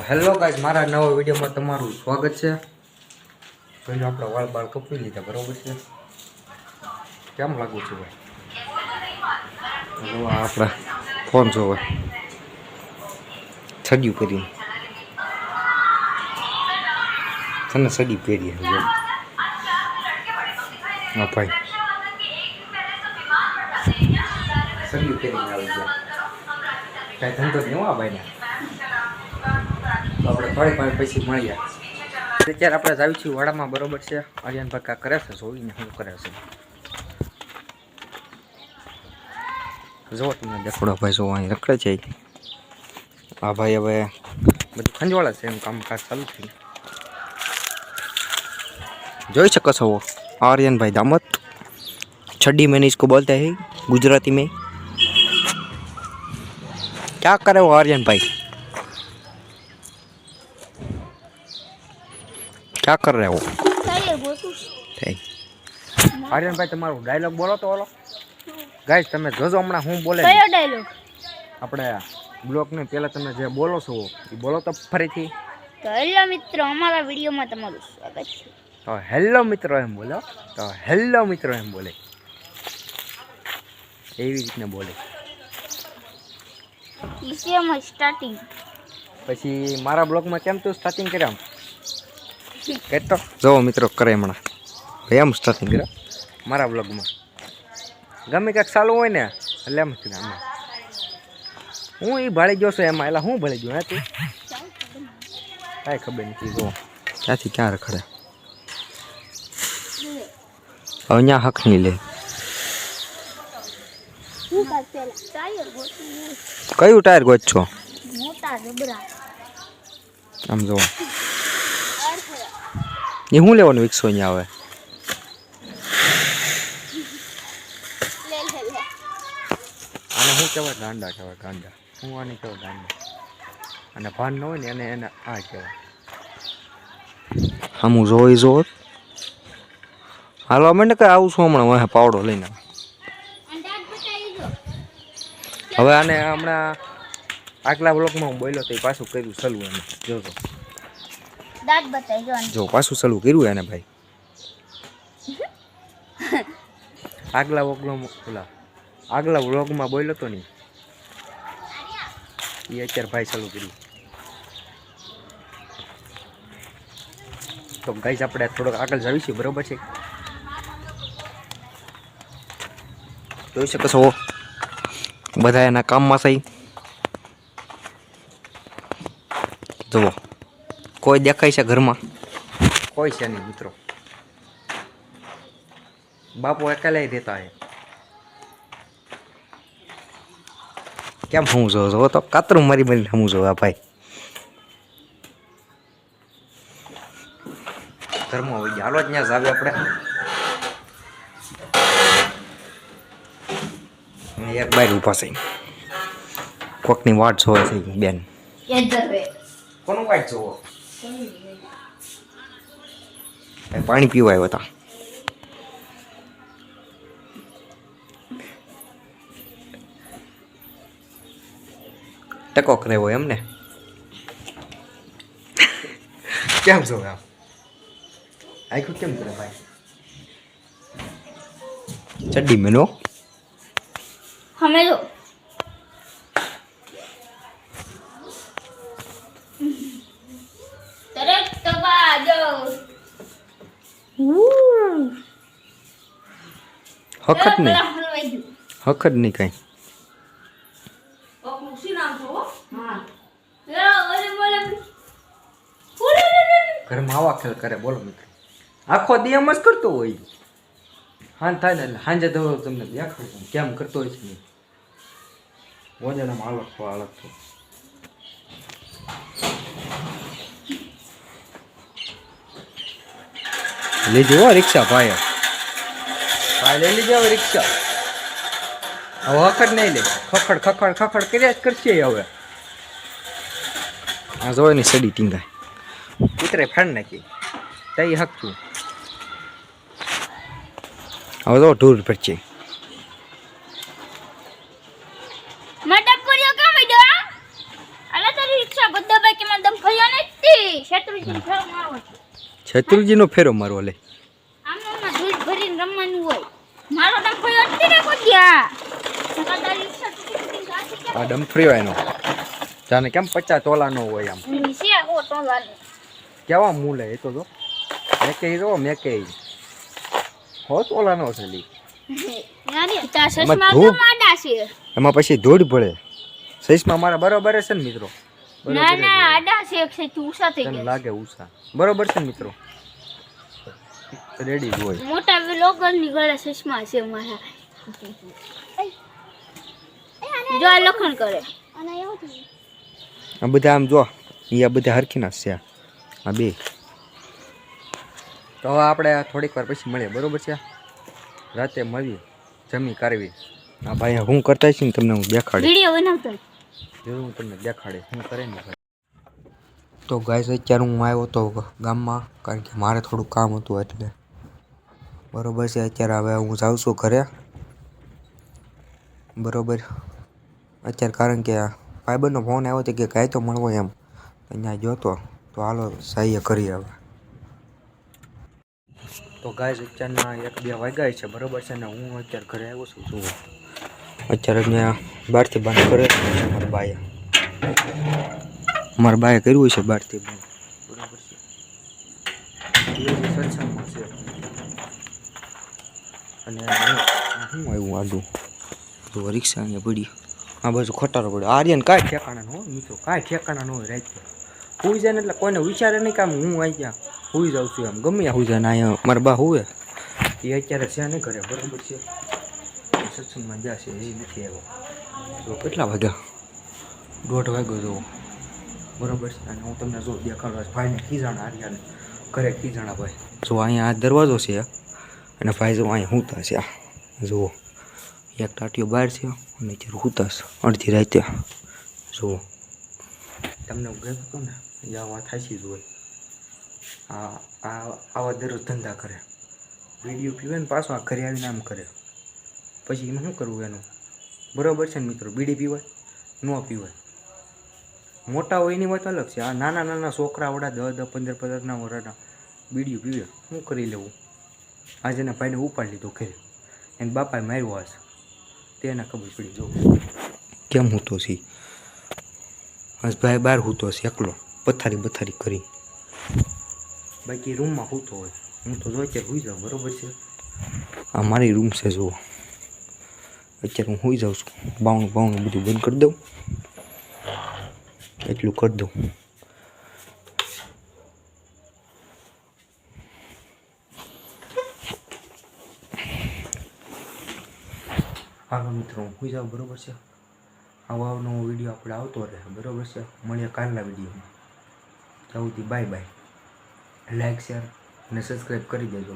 Hello guys, મારા નવા વિડીયોમાં તમારું સ્વાગત છે. પહેલા આપણે વાળ બાળ કપી લીધા, બરોબર છે? કેમ લાગુ છું ભાઈ? આપણા ફોન જોવે છડ્યું કરીને તને સડી પહેરી હા ભાઈ સડી પહેરીને આવી ગયા. કાંઈ ધંધો નહીં હો આ ભાઈને. આપણે થોડી વાર પછી મળીએ. અત્યારે આપણે જાવી છીએ વાડામાં, બરોબર છે? આર્યનભાઈ કાંઈ કરે છે, જોઈને શું કરે છે. જો તમને દેખોડો ભાઈ, જો અહીં રખડે છે. આ ભાઈ હવે બધું ખંજવાળે છે, એમ કામકાજ ચાલુ થઈ. જોઈ શકો છો आर्यन भाई दामत छड्डी मैंने इसको बोलते हैं गुजराती में. क्या करे वो आर्यन भाई, क्या कर रहे हो? आर्यन भाई તમારો ડાયલોગ બોલો તો ઓલો. ગાઈસ તમે જોજો હમણાં હું બોલે. કયો ડાયલોગ? આપણે બ્લોગ ને પહેલા તમે જે બોલો છો એ બોલો તો ફરીથી. તો હેલો મિત્રો, અમારા વિડીયોમાં તમારું સ્વાગત છે. તો હેલો મિત્રો એમ બોલો. તો હેલો મિત્રો એમ બોલે, એવી રીતને બોલે. ઈસીએમાં સ્ટાર્ટિંગ પછી મારા બ્લોગમાં કેમ તું સ્ટાર્ટિંગ કર્યા કહેતો જો મિત્રો કરે હમણાં ભાઈ એમ સ્ટાર્ટિંગ કર્યા મારા બ્લોગમાં. ગમે કાંઈક ચાલુ હોય ને એટલે એમ કીધું આમાં હું એ ભાળી ગયો છું એમાં. એટલે હું ભાળી ગયો હે તું? કાંઈ ખબર નથી. જો ક્યાંથી ક્યાં રખડે હવે અહીંયા હક નહીં લે. કયું ટાયર ગોત છો? આમ જો એ શું લેવાનું વિકસો અહીંયા આવે? આને શું કહેવાય? ગાંડા કહેવાય, ગાંડા. હું આને કહેવાય ગાંડા. અને ભાન ન હોય ને એને એને આ કહેવાય. હું જોઈ જો હાલવા માંડે કે આવું છું હમણાં વાહે પાવડો લઈને. હવે આને હમણાં આગલા બ્લોકમાં હું બોલ્યો તો એ પાછું કર્યું સલું એને. જોજો દાંત બતાવી જો પાછું સલું કર્યું એને ભાઈ. આગલા વ્લોગમાં બોલ્યો તો નહીં એ અત્યારે ભાઈ સલું કર્યું. તો ગાઈસ આપણે થોડોક આગળ જાવીશું, બરોબર છે? જોઈ શકો છો બધા એના કામમાં થઈ. જુઓ કોઈ દેખાય છે ઘરમાં? કોઈ છે નહીં મિત્રો. બાપુ એકેલા રહેતા હે. કેમ હું જો તો કાતરું મારી મારીને હું જો આ ભાઈ ઘરમાં હોય. હાલો જ ત્યાં જાવે આપણે. એક બાર ઊભા છે, કોકની વાટ જોવે છે બેન. કોનું વાટ જોવો? પાણી પીવા આવ્યા હતા. ટકો કરે હોય એમને. કેમ જોવે આમ આખું કેમ કરે ભાઈ? ચડ્ડી મેનો હમે જો તરત તબા જો હકત નહીં, હકત નહીં કઈ. ઘરમાં આવા ખેલ કરે બોલો મિત્રો. આખો દી એમ જ કરતો હોય. હાન થાય ને એટલે સાંજે દોડો તમને દેખાડું કેમ કરતો હોય છે. નહીં વજનમાં અલગ તો લીધું હો રિક્ષા ભાઈ. ભાઈ લઈ લીધી હવે રિક્ષા. હવે હખડ નહીં લે, ખખડ ખખડ ખખડ કર્યા જ કરશે હવે. આ જોઈ ની સડી ટીંગાય કૂતરે ફાડ નાખી તઈ હક છું. હવે તો ઢૂર પડશે. મડક કર્યો કામ ઈડો. અલા તારી રિક્ષા બધા બાકી માં દમ ફરી શેત્રુંજી ફેર મારો છે. શેત્રુજીનો ફેરો મારવો લે. આમાં દૂધ ભરીને રમવાનું હોય. મારો નામ કોઈ અટકી ને કોટ્યા. સકાતારી શેત્રુજી ગાતી કે આ ડમફ્રી હોય એનો જાને કેમ 50 તોલાનો હોય આમ નીચે ઓ ટોલાને. કેવા મૂલે એ તો જો મેકે હો તોલાનો છે લી. યાની તા એમાં સસમા ધૂપ. તો માડા છે. એમાં પછી ધૂળ ભળે સઈસમાં મારા બરોબર છે ને મિત્રો ના ના આડા છે એક છે તું ઉષા થઈ તને ગયા. લાગે ઉષા બરોબર છે ને મિત્રો રેડી જ હોય મોટા વ્લોગર ની ગળે સસમા છે મારા. જો આ લખણ કરે. અને એવું થયું. આ બધા આમ જો આ બધા હરખીના જ છે આ બે તો હવે આપણે થોડીક વાર પછી મળીએ બરોબર છે રાતે મળીએ જમી કરવી આ ભાઈ હું કરતા છે ને તમને હું દેખાડી વિડિયો બનાવતો. જરૂર હું તમને દેખાડી હું કરે ને ભાઈ તો ગાઈસ અત્યારે હું આવ્યો તો ગામમાં કારણ કે મારે થોડું કામ હતું એટલે બરોબર છે અત્યારે હવે હું જાઉં છું ઘરે બરોબર અત્યારે કારણ કે ભાઈબંધનો ફોન આવ્યો હતો કે કાંઈ તો મળવો એમ અહીંયા જોતો તો હાલો સાઈએ કરી હવે તો ગાઈસ અત્યારના 1-2 વાગ્યા છે બરોબર છે ને હું અત્યારે ઘરે આવ્યો છું જુઓ અત્યારે અહીંયા બહારથી બંધ કરે મારા બાએ કર્યું છે બહારથી બંધ બરોબર છે સત્સંગમાં છે અને શું આવ્યું આડું તો રિક્ષા અહીંયા પડી આ બાજુ ખટારો પડ્યો આર્યન કાંઈ ઠેકાણા ન હોય મિત્રો કાંઈ ઠેકાણા ન હોય રાતે સુઈ જાય ને એટલે કોઈને વિચારે નહીં કે આમ હું આવી ગયા સુઈ જાઉં છું એમ ગમે સુઈ જાય ને અહીંયા મારા બા હુએ એ અત્યારે છે નહીં ઘરે બરાબર છે સત્સંગમાં જ્યાં છે એ નથી આવ્યો તો કેટલા વાગ્યા 1:30 વાગ્યો જુઓ બરાબર છે અને હું તમને જો દેખાડવા ભાઈને ખીજાણા આર્યાને ઘરે ખીજાણા ભાઈ જો અહીંયા આ દરવાજો છે અને ભાઈ જો અહીંયા હુંતા છે આ જુઓ એક ટાટીઓ બહાર છે અને અત્યારે હુતાશ અડધી રાતે જુઓ તમને હું કહેતો હતો ને એ આવા થાશી જ હોય આવા દરરોજ ધંધા કરે વિડીયો પીવે ને પાછો આ ઘરે આવીને આમ કરે પછી એમાં શું કરવું એનું બરાબર છે ને મિત્રો બીડી પીવાય ન પીવાય મોટા હોય એની વાત અલગ છે આ નાના નાના છોકરા વડા 10-15 વર્ષના બીડીયું પીવે શું કરી લેવું આજે એના ભાઈને ઉપાડી લીધો ઘરે એને બાપાએ માર્યો હશે તેને ખબર પડી જો કેમ હું તો છી બસ ભાઈ બહાર હૂતો છે એકલો પથારી કરી બાકી રૂમમાં હૂતો હોય હું તો જો અત્યારે સુઈ જાઉં બરાબર છે આ મારી રૂમ છે જુઓ અત્યારે હું સુઈ જાઉં છું બાવણું બધું બંધ કરી દઉં એટલું કરી દઉં હાલો મિત્રો હું સુઈ જાઉં બરાબર છે આવો નવો વિડીયો આપણે આવતો રહે બરાબર છે મળીએ કાલના વિડીયોમાં ત્યાં સુધી બાય લાઈક શેર અને સબસ્ક્રાઈબ કરી દેજો